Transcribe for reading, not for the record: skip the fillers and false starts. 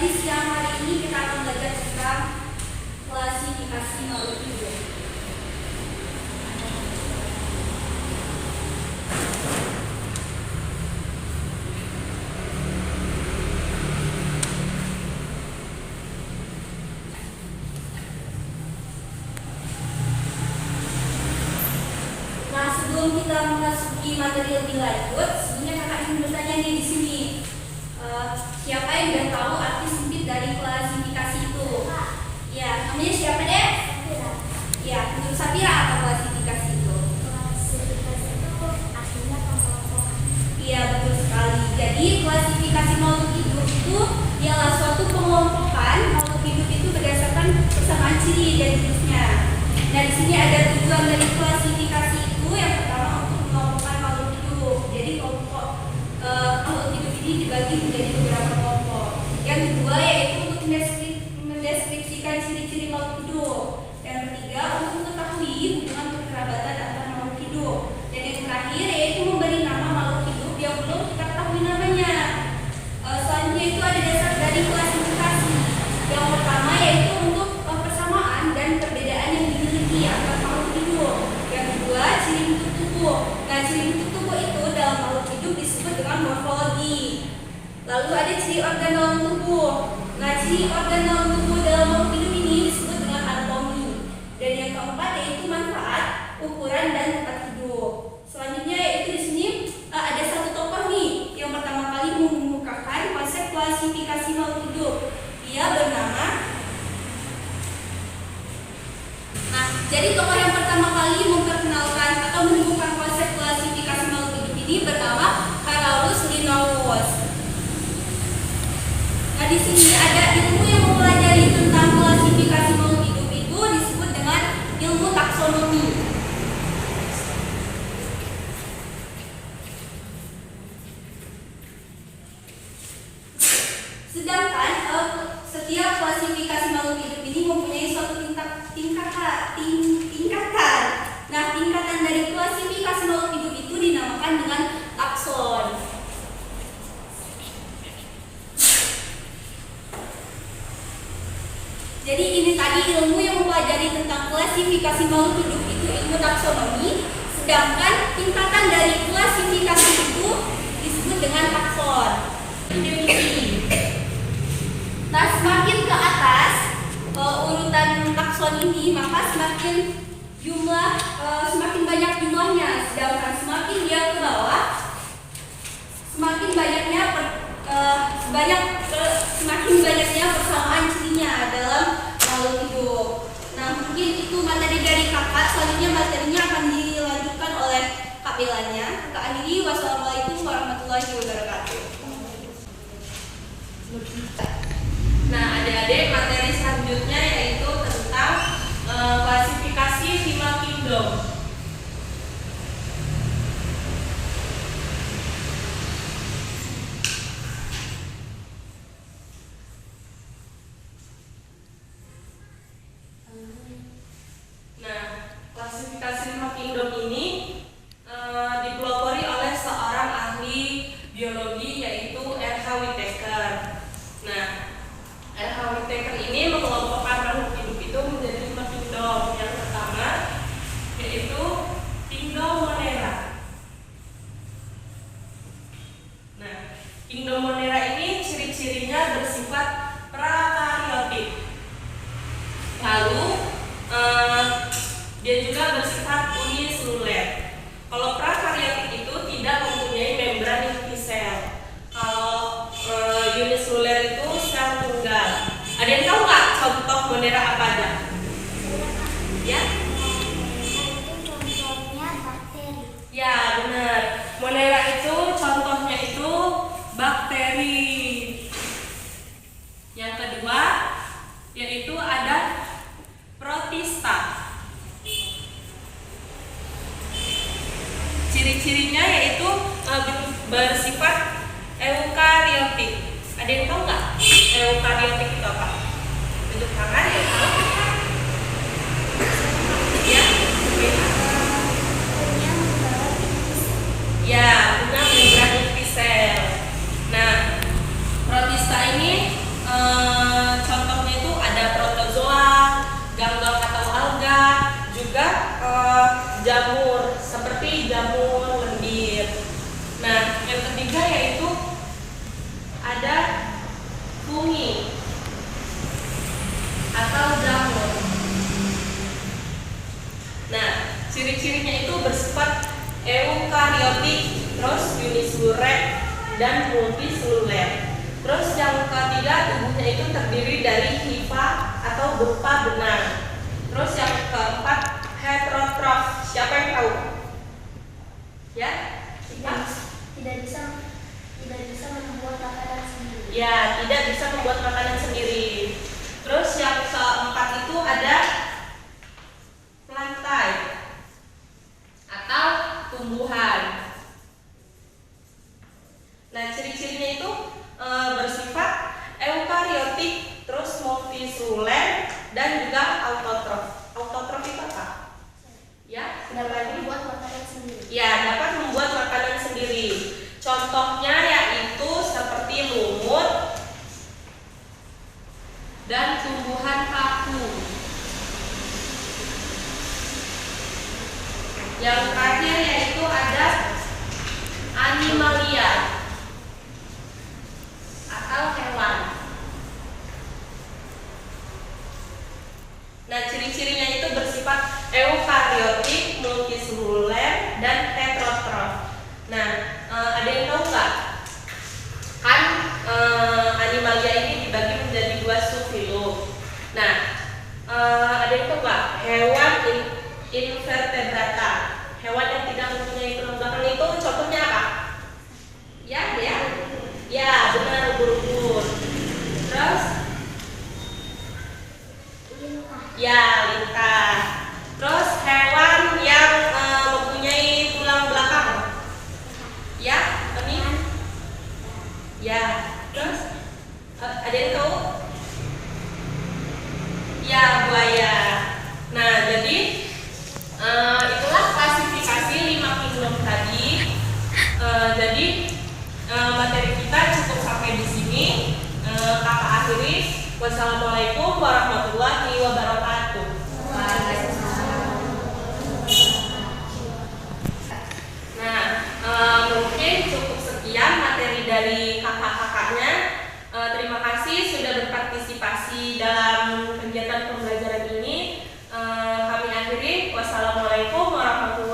di siang hari ini kita akan belajar tentang klasifikasi makhluk hidup. Nah, sebelum kita memasuki materi lebih lanjut, sebelumnya kakak ingin bertanya nih di sini. Siapa yang udah tahu arti sempit dari klasifikasi itu? Ya, namanya siapa deh? Safira. Ya, menurut Safira apa klasifikasi itu? Klasifikasi itu artinya pengelompokan. Iya, betul sekali. Jadi klasifikasi makhluk hidup itu ialah suatu pengelompokan makhluk hidup itu berdasarkan persamaan ciri dan jenisnya. Nah, di sini ada tujuan dari klasifikasi itu. Yang pertama untuk mengelompokkan makhluk hidup. Jadi kelompok makhluk hidup ini dibagi menjadi beberapa kelompok. Yang kedua yaitu untuk mendeskripsikan ciri-ciri makhluk hidup. Yang ketiga untuk mengetahui hubungan kekerabatan antar makhluk hidup. Dan yang terakhir yaitu memberi nama makhluk hidup yang belum kita ketahui namanya. Selanjutnya itu ada dasar dari klasifikasi. Yang pertama yaitu untuk persamaan dan perbedaan yang dimiliki antar makhluk hidup. Yang kedua ciri bentuk tubuh. Nah, ciri bentuk tubuh itu dalam makhluk hidup disebut dengan morfologi. Lalu ada ciri organ dalam tubuh. Nah, ciri organ dalam tubuh dalam makhluk hidup ini disebut dengan anatomi. Dan yang keempat yaitu manfaat, ukuran dan tempat hidup. Selanjutnya yaitu di sini ada satu tokoh nih yang pertama kali mengemukakan konsep klasifikasi makhluk hidup. Dia bernama. Nah, jadi tokoh yang pertama kali memperkenalkan atau menemukan konsep klasifikasi makhluk hidup ini bernama Carolus Linnaeus. Nah, di sini ada ilmu yang mempelajari tentang klasifikasi makhluk hidup itu disebut dengan ilmu taksonomi. Sedangkan setiap klasifikasi makhluk hidup ini mempunyai suatu tingkatan. Nah, tingkatan dari klasifikasi makhluk hidup itu dinamakan dengan takson. Jadi ini tadi ilmu yang mempelajari tentang klasifikasi makhluk hidup itu ilmu taksonomi, sedangkan tingkatan dari klasifikasi itu disebut dengan takson. Definisi. Nah, semakin ke atas urutan takson ini, maka semakin banyak jumlahnya, sedangkan semakin dia ke bawah, semakin banyaknya persamaan cirinya dalam makhluk hidup. Nah, mungkin itu materi dari kakak. Selanjutnya materinya akan dilanjutkan oleh Kak Belanya. Kak Andri, wassalamualaikum warahmatullahi wabarakatuh. Nah, adik-adik, materi selanjutnya yaitu tentang klasifikasi 5 kingdom. Nah, klasifikasi 5 kingdom ini dipelopori oleh seorang ahli biologi yaitu R.H. Whittaker. Nah, R.H. Whittaker ini mengelompokkan makhluk hidup itu menjadi 5 kingdom. Yang pertama yaitu kingdom Monera. Nah, kingdom Monera ini ciri-cirinya bersifat prakaryotik. Lalu dia juga bersifat uniseluler. Kalau prakaryotik itu tidak mempunyai membran inti sel. Kalau uniseluler itu sel tunggal. Ada yang tahu nggak contoh Monera apa aja? Ya? Itu contohnya bakteri. Ya, benar. Monera itu contohnya itu bakteri. Yang kedua yaitu ada protista. Ciri-cirinya yaitu bersifat eukariotik. Ada yang tahu nggak eukariotik itu apa? Bentuk tangan, ya tahu? multiseluler. Terus yang ketiga, tubuhnya itu terdiri dari hifa atau berupa benang. Terus yang keempat, heterotrof. Siapa yang tahu? Ya? Tidak bisa membuat makanan sendiri. Ya, tidak bisa membuat makanan sendiri. Terus yang keempat itu ada plantae atau tumbuhan. Nah, ciri-cirinya itu bersifat eukariotik, terus multiseluler, dan juga autotrof. Autotrof itu apa? Ya, Dapat membuat makanan sendiri. ya, dapat membuat makanan sendiri. Contohnya yaitu seperti lumut dan tumbuhan kaku. Yang terakhir yaitu ada animalia atau hewan. Nah, ciri-cirinya itu bersifat eukariotik, multiseluler, dan heterotrof. Nah, ada yang tahu nggak? Kan animalia ini dibagi menjadi 2 subfilum. Nah, ada yang tahu nggak? Hewan invertebrata, hewan yang tidak mempunyai tulang belakang itu contohnya apa? Ya, benar, ubur-ubur. Terus, lintah. Terus hewan yang mempunyai tulang belakang. Ya, ini. Ya, terus ada yang tahu? Ya, buaya. Nah, jadi itulah klasifikasi 5 kingdom tadi. Jadi materi kita cukup sampai di sini. Kakak akhiri. Wassalamualaikum warahmatullahi wabarakatuh. Nah, mungkin cukup sekian materi dari kakak-kakaknya. Terima kasih sudah berpartisipasi dalam kegiatan pembelajaran ini. Kami akhiri. Wassalamualaikum warahmatullahi wabarakatuh.